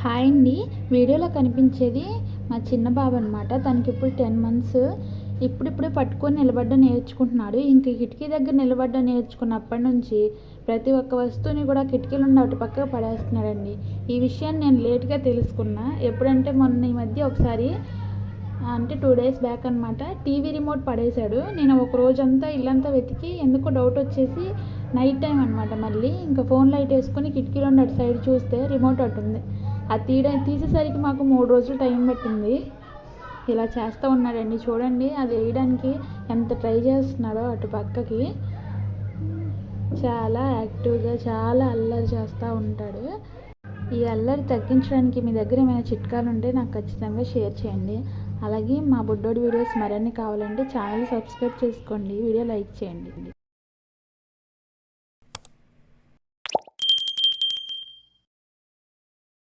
Hi అండి. వీడియోలో కనిపించేది మా చిన్న బాబు అనమాట. తనకి ఇప్పుడు 10 మంత్స్. ఇప్పుడిప్పుడే పట్టుకొని నిలబడడం నేర్చుకుంటున్నాడు. ఇంక కిటికీ దగ్గర నిలబడడం నేర్చుకున్నప్పటి నుంచి ప్రతి ఒక్క వస్తువుని కూడా కిటికీలు ఉండి అటు పక్కకు పడేస్తున్నాడండి. ఈ విషయాన్ని నేను లేట్గా తెలుసుకున్నా. ఎప్పుడంటే మొన్న ఈ మధ్య ఒకసారి అంటే 2 డేస్ బ్యాక్ అనమాట, టీవీ రిమోట్ పడేశాడు. నేను ఒక రోజంతా ఇల్లంతా వెతికి ఎందుకో డౌట్ వచ్చేసి నైట్ టైం అనమాట, మళ్ళీ ఇంకా ఫోన్ లైట్ వేసుకొని కిటికీలో అటు సైడ్ చూస్తే రిమోట్ అటు ఉంది. అది తీసేసరికి మాకు 3 రోజులు టైం పట్టింది. ఇలా చేస్తూ ఉన్నాడండి. చూడండి, అది వేయడానికి ఎంత ట్రై చేస్తున్నాడో అటు పక్కకి. చాలా యాక్టివ్గా చాలా అల్లరి చేస్తూ ఉంటాడు. ఈ అల్లరి తగ్గించడానికి మీ దగ్గర ఏమైనా చిట్కాలు ఉంటే నాకు ఖచ్చితంగా షేర్ చేయండి. అలాగే మా బుడ్డోడి వీడియోస్ మరిన్ని కావాలంటే ఛానల్ సబ్స్క్రైబ్ చేసుకోండి, వీడియో లైక్ చేయండి.